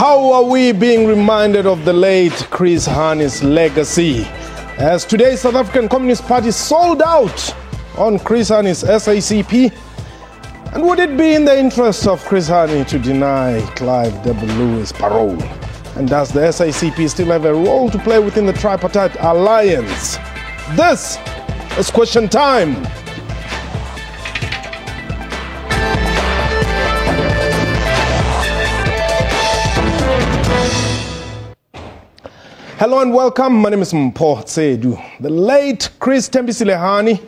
How are we being reminded of the late Chris Hani's legacy? As today's South African Communist Party sold out on Chris Hani's SACP, and would it be in the interest of Chris Hani to deny Clive W. Lewis parole? And does the SACP still have a role to play within the tripartite alliance? This is Question Time. Hello and welcome. My name is Mpho Tsedu. The late Chris Thembisile Hani,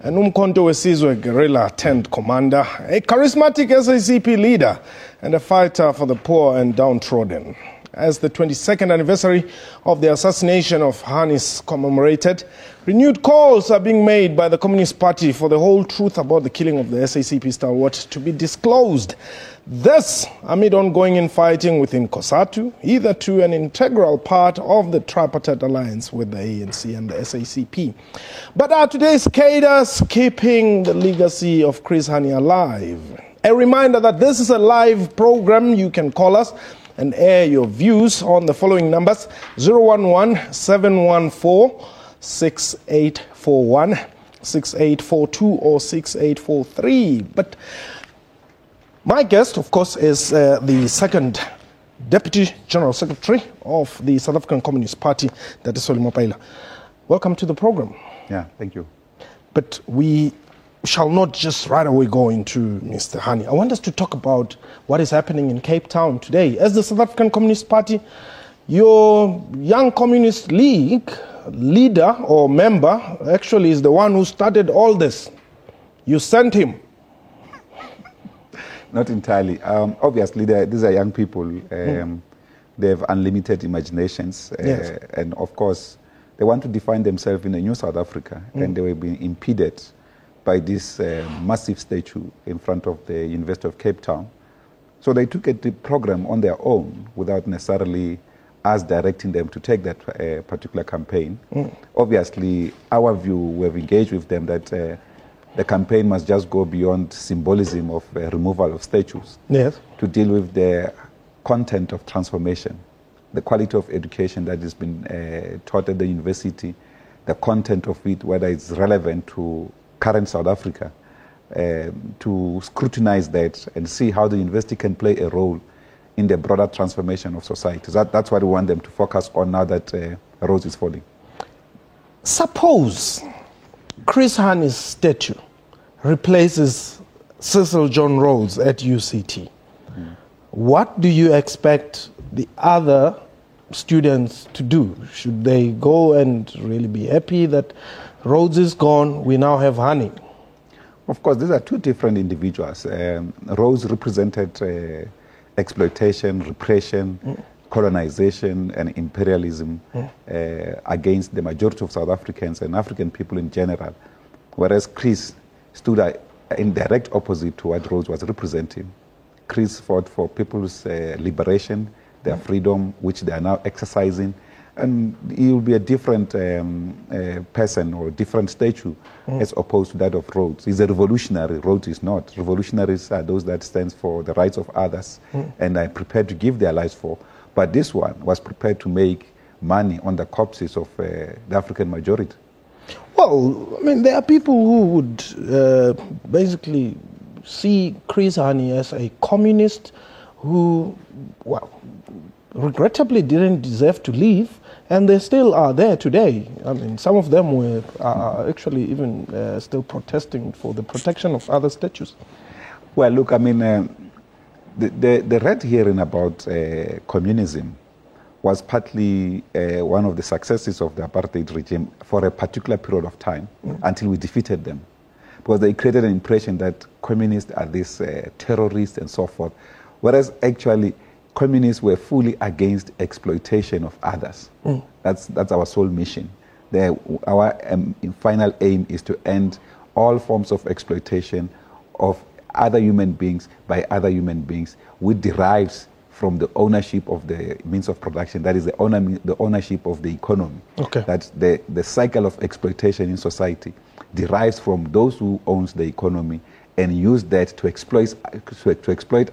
an Umkhonto weSizwe guerrilla tent commander, a charismatic SACP leader, and a fighter for the poor and downtrodden. As the 22nd anniversary of the assassination of Hani is commemorated, renewed calls are being made by the Communist Party for the whole truth about the killing of the SACP stalwart to be disclosed. This amid ongoing infighting within COSATU, either to an integral part of the tripartite alliance with the ANC and the SACP. But are today's cadres keeping the legacy of Chris Hani alive? A reminder that this is a live program. You can call us and air your views on the following numbers: 011-714-6841, 6842 or 6843. But my guest, of course, is the second Deputy General Secretary of the South African Communist Party, Datisoli Mapaila. Welcome to the program. Yeah, thank you. But we shall not just right away go into Mr. Hani. I want us to talk about what is happening in Cape Town today. As the South African Communist Party, your Young Communist League leader or member actually is the one who started all this. You sent him. Not entirely. Obviously, these are young people. They have unlimited imaginations. Yes. And of course, they want to define themselves in a new South Africa. And they were being impeded by this massive statue in front of the University of Cape Town. So they took a program on their own without necessarily us directing them to take that particular campaign. Obviously, our view, we've engaged with them that the campaign must just go beyond symbolism of removal of statues. Yes. To deal with the content of transformation, the quality of education that has been taught at the university, the content of it, whether it's relevant to current South Africa, to scrutinize that and see how the university can play a role in the broader transformation of society. That's what we want them to focus on now that Rhodes is falling. Suppose Chris Hani's statue replaces Cecil John Rhodes at UCT. What do you expect the other students to do? Should they go and really be happy that Rhodes is gone, we now have Hani? Of course, these are two different individuals. Rhodes represented exploitation, repression, colonization and imperialism against the majority of South Africans and African people in general, whereas Chris stood in direct opposite to what Rhodes was representing. Chris fought for people's liberation, their freedom, which they are now exercising, and he will be a different person or different statue as opposed to that of Rhodes. He's a revolutionary. Rhodes is not. Revolutionaries are those that stand for the rights of others and are prepared to give their lives for. But this one was prepared to make money on the corpses of the African majority. Well, I mean, there are people who would basically see Chris Hani as a communist who, well, regrettably didn't deserve to leave, and they still are there today. I mean, some of them are actually even still protesting for the protection of other statues. Well, look, I mean, the red herring about communism was partly one of the successes of the apartheid regime for a particular period of time until we defeated them. Because they created an impression that communists are these terrorists and so forth, whereas actually communists were fully against exploitation of others. That's our sole mission. Our final aim is to end all forms of exploitation of other human beings by other human beings, which derives from the ownership of the means of production. That is the ownership of the economy. Okay. That the cycle of exploitation in society derives from those who owns the economy and use that to exploit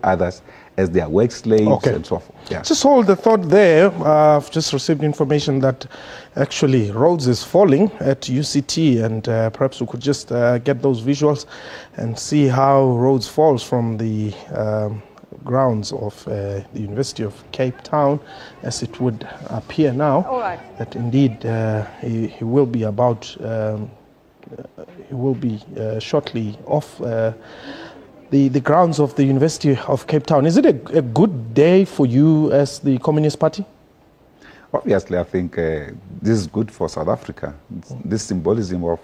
others as their work slaves and so forth. Yeah. Just hold the thought there. I've just received information that actually Rhodes is falling at UCT, and perhaps we could just get those visuals and see how Rhodes falls from the grounds of the University of Cape Town, as it would appear now. All right. That indeed he will be about, he will be shortly off the grounds of the University of Cape Town. Is it a good day for you as the Communist Party? Obviously, I think this is good for South Africa. This symbolism of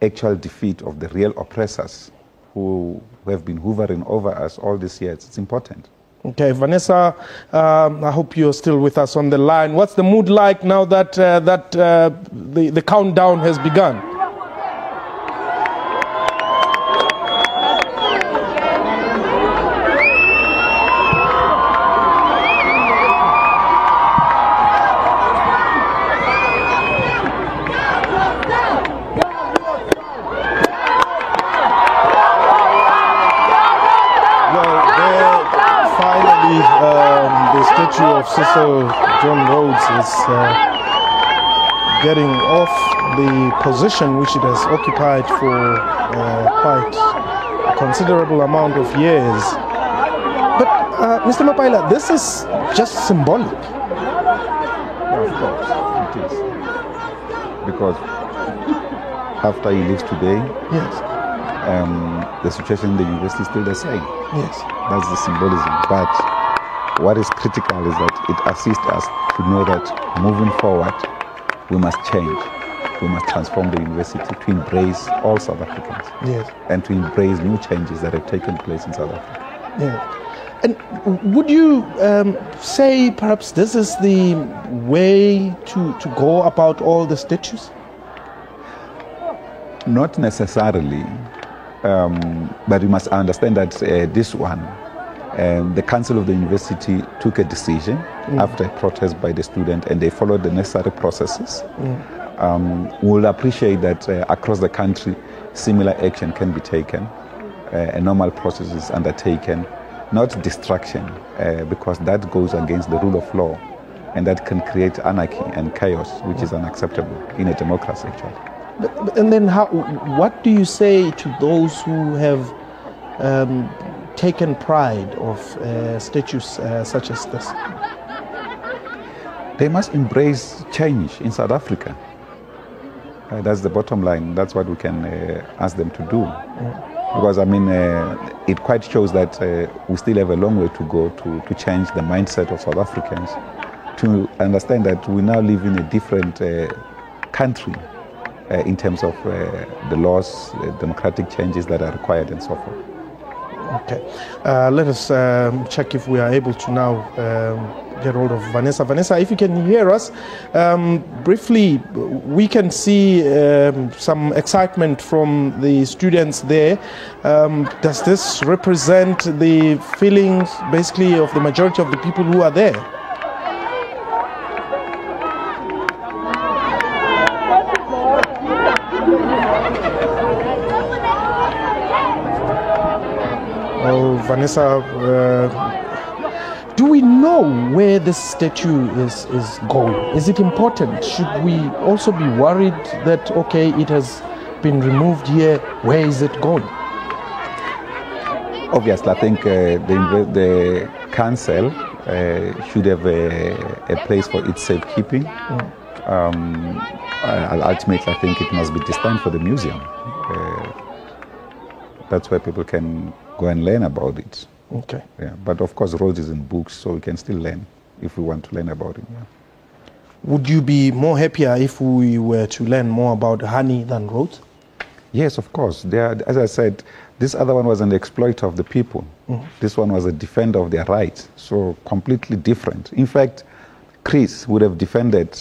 actual defeat of the real oppressors who have been hovering over us all these years, it's important. Okay, Vanessa, I hope you're still with us on the line. What's the mood like now that the countdown has begun? Of Cecil John Rhodes is getting off the position which it has occupied for quite a considerable amount of years. But Mr. Mapaila, this is just symbolic. Yeah, of course, it is. Because after he leaves today, yes, the situation in the university is still the same. Yes, that's the symbolism. But what is critical is that it assists us to know that moving forward, we must change. We must transform the university to embrace all South Africans. Yes. And to embrace new changes that have taken place in South Africa. Yeah. And would you say perhaps this is the way to go about all the statues? Not necessarily. But we must understand that this one, the Council of the University took a decision after a protest by the student, and they followed the necessary processes. We'll appreciate that across the country, similar action can be taken. A normal process is undertaken, not distraction, because that goes against the rule of law, and that can create anarchy and chaos, which is unacceptable in a democracy, actually. And then what do you say to those who have taken pride of statues such as this? They must embrace change in South Africa. That's the bottom line. That's what we can ask them to do. Because, I mean, it quite shows that we still have a long way to go to change the mindset of South Africans, to understand that we now live in a different country in terms of the laws, democratic changes that are required and so forth. Okay. Let us check if we are able to now get hold of Vanessa. Vanessa, if you can hear us, briefly, we can see some excitement from the students there. Does this represent the feelings, basically, of the majority of the people who are there? Vanessa, do we know where this statue is going? Is it important? Should we also be worried that, okay, it has been removed here, where is it going? Obviously, I think the council should have a place for its safekeeping. Ultimately, I think it must be destined for the museum. That's where people can go and learn about it. Okay. Yeah. But of course, Rhodes is in books, so we can still learn if we want to learn about it. Yeah. Would you be more happier if we were to learn more about Hani than Rhodes? Yes, of course. As I said, this other one was an exploiter of the people. This one was a defender of their rights, so completely different. In fact, Chris would have defended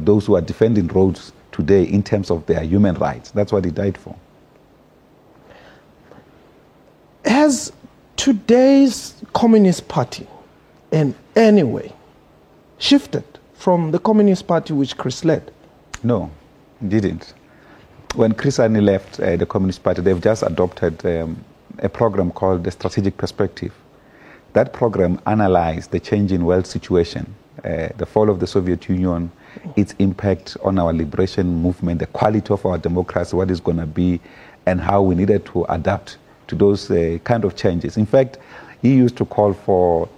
those who are defending Rhodes today in terms of their human rights. That's what he died for. Has today's Communist Party in any way shifted from the Communist Party which Chris led? No, it didn't. When Chris Hani left the Communist Party, they've just adopted a program called the Strategic Perspective. That program analyzed the change in world situation, the fall of the Soviet Union, its impact on our liberation movement, the quality of our democracy, what it's going to be, and how we needed to adapt to those kind of changes. In fact, he used to call for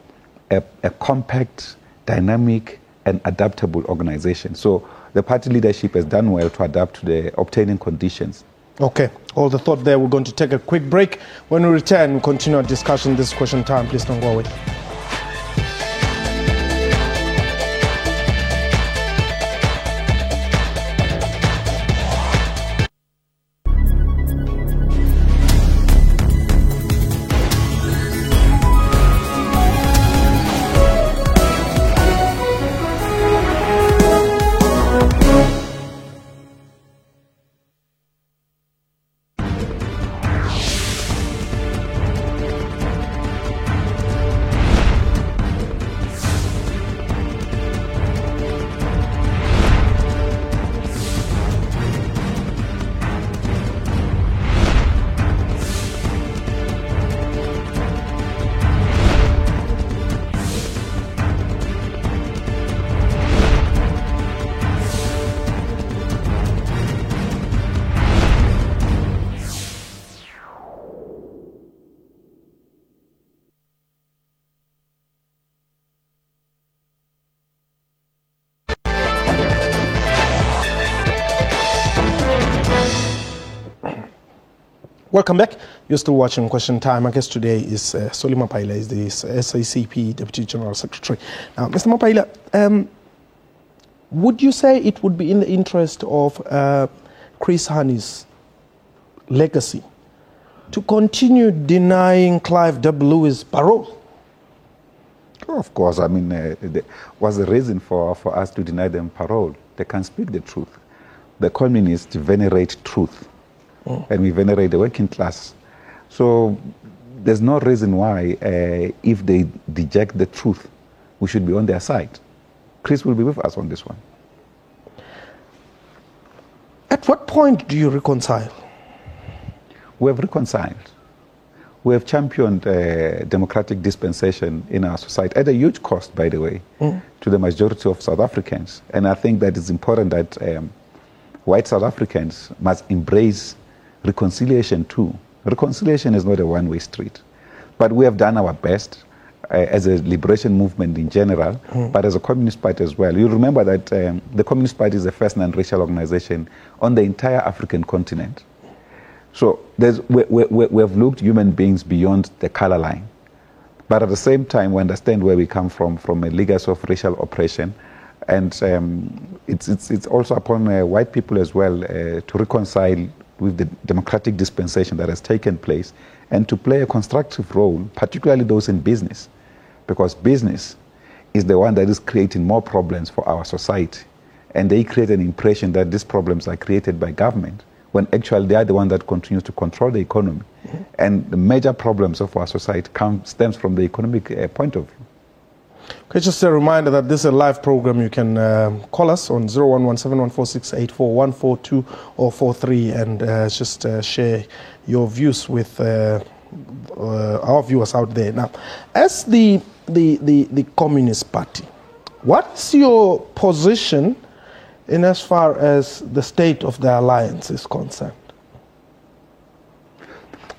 a compact, dynamic, and adaptable organization. So the party leadership has done well to adapt to the obtaining conditions. Okay, all the thought there. We're going to take a quick break. When we return, we'll continue our discussion. This question time. Please don't go away. Welcome back. You're still watching Question Time. My guest today is Solly Mapaila, is the SACP Deputy General Secretary. Now, Mr. Mapaila, would you say it would be in the interest of Chris Hani legacy to continue denying Clive W. Lewis parole? Of course, I mean, what's the reason for us to deny them parole? They can speak the truth. The communists venerate truth. And we venerate the working class. So there's no reason why, if they reject the truth, we should be on their side. Chris will be with us on this one. At what point do you reconcile? We have reconciled. We have championed democratic dispensation in our society, at a huge cost, by the way, to the majority of South Africans. And I think that it's important that white South Africans must embrace reconciliation too. Reconciliation is not a one-way street. But we have done our best as a liberation movement in general, but as a Communist Party as well. You remember that the Communist Party is the first non-racial organization on the entire African continent. So we have looked human beings beyond the color line. But at the same time, we understand where we come from a legacy of racial oppression. And it's also upon white people as well to reconcile with the democratic dispensation that has taken place and to play a constructive role, particularly those in business, because business is the one that is creating more problems for our society. And they create an impression that these problems are created by government, when actually they are the one that continues to control the economy. And the major problems of our society stems from the economic point of view. Okay, just a reminder that this is a live program. You can call us on 011714684142 or 43 and just share your views with our viewers out there. Now, as the Communist Party, what's your position in as far as the state of the alliance is concerned?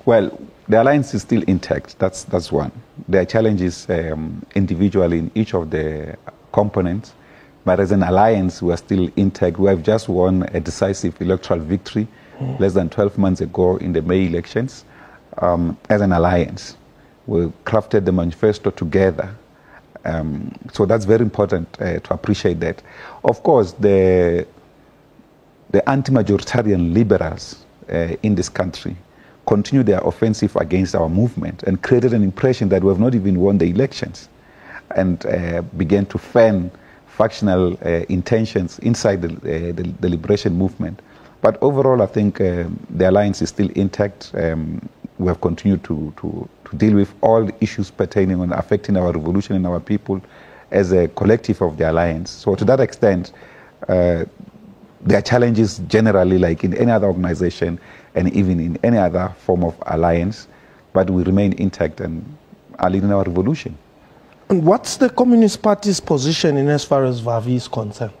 Well, the alliance is still intact. That's one. There are challenges individually in each of the components, but as an alliance, we are still intact. We have just won a decisive electoral victory less than 12 months ago in the May elections. As an alliance, we crafted the manifesto together. So that's very important to appreciate that. Of course, the anti-majoritarian liberals in this country continue their offensive against our movement and created an impression that we have not even won the elections, and began to fan factional intentions inside the liberation movement. But overall, I think the alliance is still intact. We have continued to deal with all the issues pertaining on affecting our revolution and our people as a collective of the alliance. So to that extent, there are challenges generally like in any other organization and even in any other form of alliance, but we remain intact, and are leading our revolution. And what's the Communist Party's position in as far as Vavi is concerned?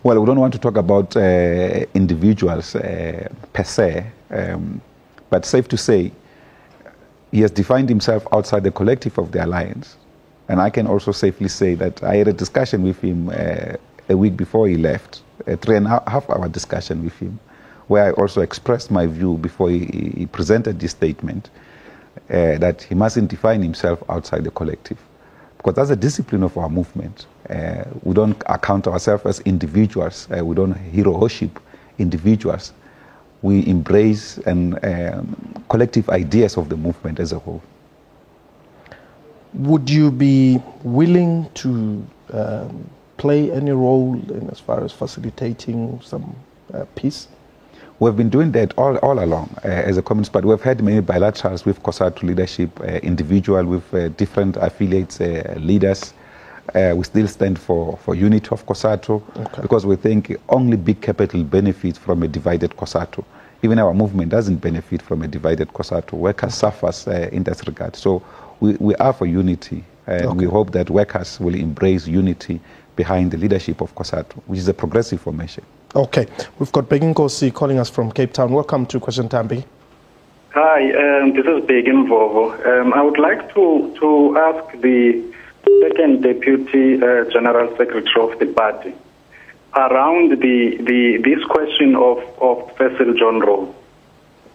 Well, we don't want to talk about individuals per se, but safe to say, he has defined himself outside the collective of the alliance. And I can also safely say that I had a discussion with him a week before he left, a 3.5-hour discussion with him, where I also expressed my view before he presented this statement, that he mustn't define himself outside the collective. Because that's a discipline of our movement. We don't account ourselves as individuals. We don't hero worship individuals. We embrace and collective ideas of the movement as a whole. Would you be willing to play any role in as far as facilitating some peace? We've been doing that all along as a Communist Party. We've had many bilaterals with COSATU leadership, individual with different affiliates, leaders. We still stand for unity of COSATU, because we think only big capital benefits from a divided COSATU. Even our movement doesn't benefit from a divided COSATU. Workers suffers in that regard. So we are for unity, and we hope that workers will embrace unity behind the leadership of COSATU, which is a progressive formation. Okay, we've got Bheki Nkosi calling us from Cape Town. Welcome to Question Time, Bheki. Hi, this is Bheki Mvovo. I would like to ask the second Deputy General Secretary of the party around this question of Cecil John Rhodes.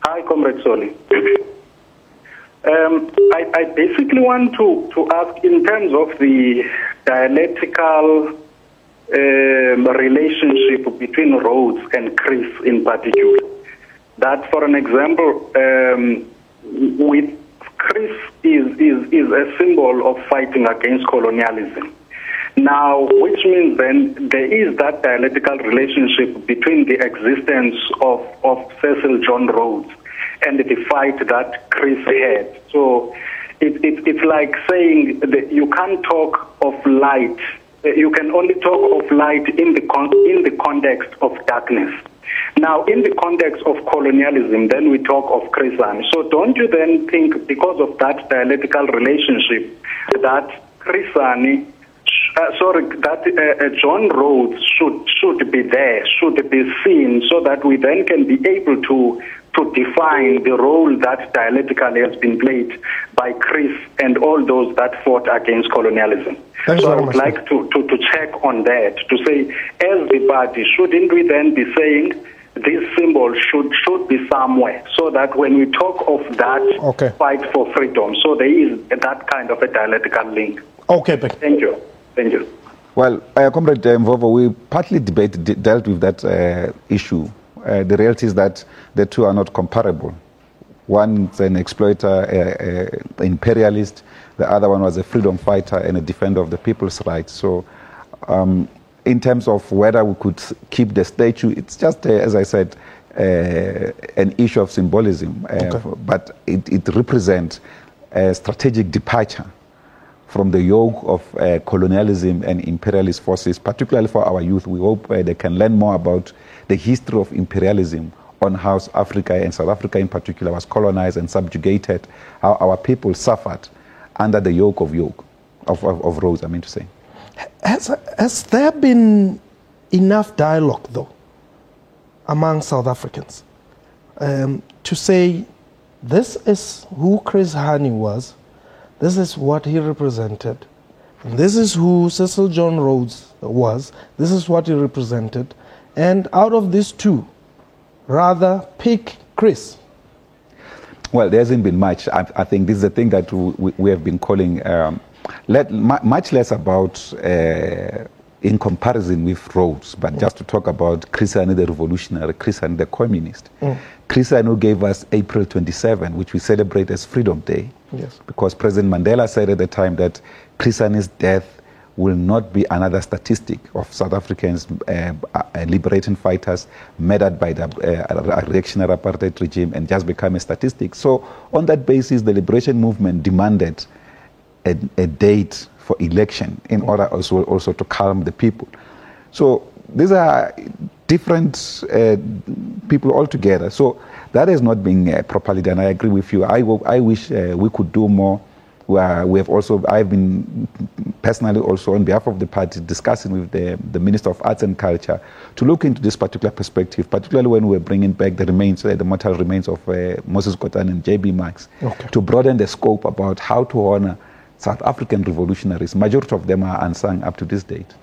Hi, Comrade Soli. I basically want to ask in terms of the dialectical relationship between Rhodes and Chris in particular. That, for an example, with Chris is a symbol of fighting against colonialism. Now, which means then there is that dialectical relationship between the existence of Cecil John Rhodes and the fight that Chris had. So it's like saying that you can't talk of light. You can only talk of light in the context of darkness. Now, in the context of colonialism, then we talk of Chris Hani. So don't you then think, because of that dialectical relationship, that Chris Hani, that John Rhodes should be there, should be seen, so that we then can be able to define the role that dialectically has been played by Chris and all those that fought against colonialism. So I would like to check on that, to say, as the party, shouldn't we then be saying this symbol should be somewhere, so that when we talk of that fight for freedom, so there is that kind of a dialectical link. Okay, Bheki. Thank you. Thank you. Well, Comrade Mvovo, we partly dealt with that issue. The reality is that the two are not comparable. One is an exploiter, imperialist. The other one was a freedom fighter and a defender of the people's rights. So in terms of whether we could keep the statue, it's just, as I said, an issue of symbolism. But it represents a strategic departure from the yoke of colonialism and imperialist forces, particularly for our youth. We hope they can learn more about the history of imperialism, on how Africa and South Africa in particular was colonized and subjugated, how our people suffered under the yoke of Rhodes, I mean to say. Has there been enough dialogue, though, among South Africans to say, this is who Chris Hani was, this is what he represented, this is who Cecil John Rhodes was, this is what he represented, and out of these two, rather pick Chris? Well, there hasn't been much. I think this is the thing that we have been calling, much less about in comparison with Rhodes, but just to talk about Chris Hani the revolutionary, Chris Hani the communist. Chris Hani gave us April 27, which we celebrate as Freedom Day. Yes. Because President Mandela said at the time that Chris Hani's death will not be another statistic of South Africans liberating fighters murdered by the reactionary apartheid regime and just become a statistic. So on that basis, the liberation movement demanded a date for election in order also to calm the people. So these are different people altogether. So That is not being properly done. I agree with you. I wish we could do more. I've been personally also on behalf of the party discussing with the Minister of Arts and Culture to look into this particular perspective, particularly when we're bringing back the mortal remains of Moses Kotane and J.B. Marks, to broaden the scope about how to honor South African revolutionaries. Majority of them are unsung up to this date.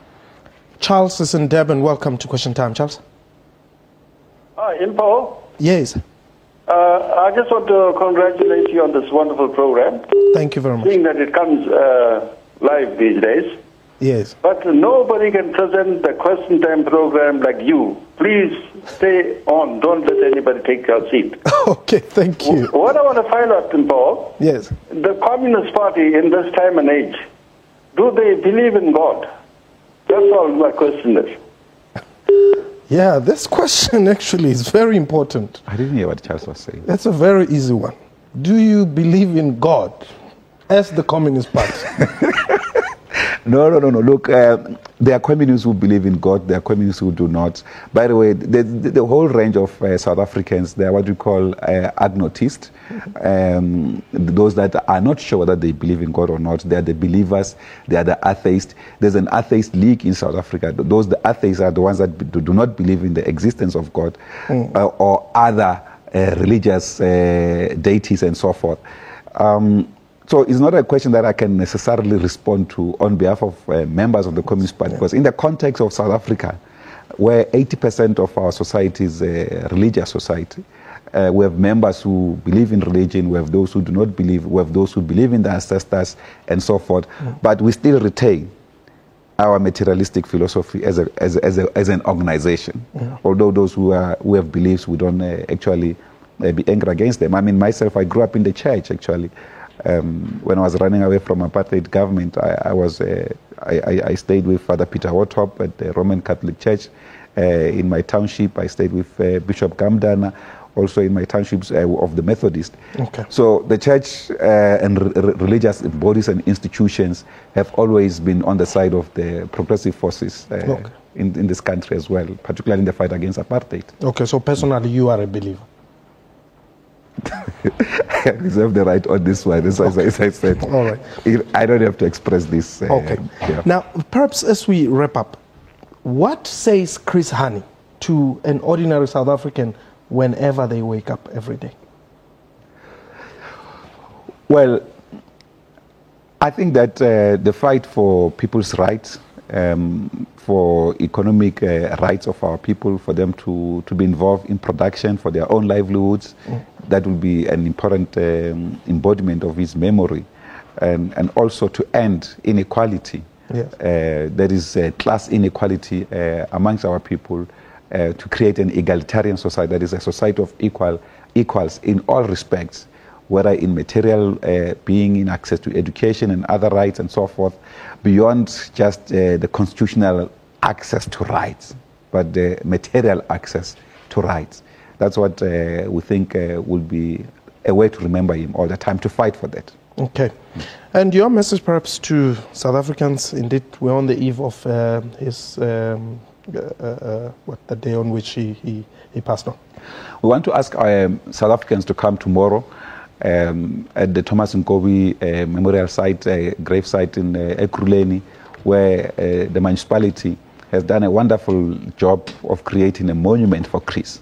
Charles is in Durban. Welcome to Question Time, Charles. Hi, Impo. Yes. I just want to congratulate you on this wonderful program. Thank you very much. Seeing that it comes live these days. Yes. But nobody can present the Question Time program like you. Please stay on. Don't let anybody take your seat. Okay, thank you. What I want to find out, Impo, yes, the Communist Party in this time and age, do they believe in God? That's all my question is. Yeah, this question actually is very important. I didn't hear what Charles was saying. That's a very easy one. Do you believe in God as the Communist Party? No. Look, there are communists who believe in God. There are communists who do not. By the way, the whole range of South Africans, they are what we call agnotist. Those that are not sure whether they believe in God or not. They are the believers. They are the atheists. There's an atheist league in South Africa. The atheists are the ones that do not believe in the existence of God or other religious deities and so forth. So it's not a question that I can necessarily respond to on behalf of members of the Communist Party, because in the context of South Africa, where 80% of our society is a religious society, we have members who believe in religion, we have those who do not believe, we have those who believe in the ancestors and so forth, but we still retain our materialistic philosophy as an organization. Although those who have beliefs, we don't actually be angry against them. I mean, myself, I grew up in the church actually. When I was running away from apartheid government, I stayed with Father Peter Wotop at the Roman Catholic Church. In my township, I stayed with Bishop Gamdana, also in my townships of the Methodist. Okay. So the church and religious bodies and institutions have always been on the side of the progressive forces in this country as well, particularly in the fight against apartheid. Okay, so personally you are a believer? I reserve the right on this one, as I said. All right. I don't have to express this. Okay. Yeah. Now, perhaps as we wrap up, what says Chris Hani to an ordinary South African whenever they wake up every day? Well, I think that the fight for people's rights, for economic rights of our people, for them to be involved in production for their own livelihoods, that will be an important embodiment of his memory. And also to end inequality. Yes. There is class inequality amongst our people, to create an egalitarian society, that is a society of equals in all respects, whether in material being, in access to education and other rights and so forth, beyond just the constitutional access to rights, but the material access to rights. That's what we think will be a way to remember him all the time, to fight for that. Okay. And your message perhaps to South Africans, indeed we're on the eve of his, the day on which he passed on. We want to ask South Africans to come tomorrow at the Thomas Nkobi Memorial Site, grave site in Ekurhuleni, where the municipality has done a wonderful job of creating a monument for Chris.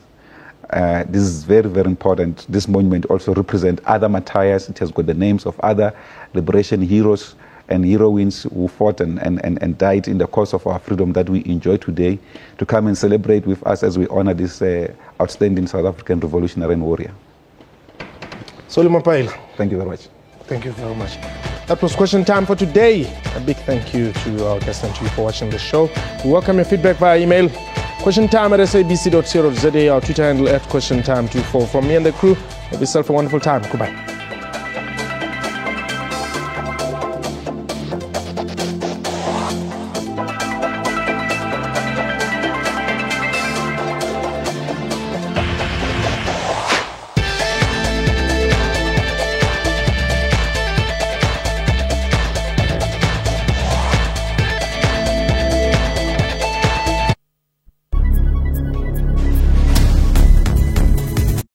This is very, very important. This monument also represents other martyrs. It has got the names of other liberation heroes and heroines who fought and died in the cause of our freedom that we enjoy today, to come and celebrate with us as we honor this outstanding South African revolutionary and warrior. Solly Mapaila. Thank you very much. Thank you very much. That was Question Time for today. A big thank you to our guests and to you for watching the show. We welcome your feedback via email. QuestionTime@sabc.co.za, our Twitter handle @QuestionTime24. From me and the crew, have yourself a wonderful time. Goodbye.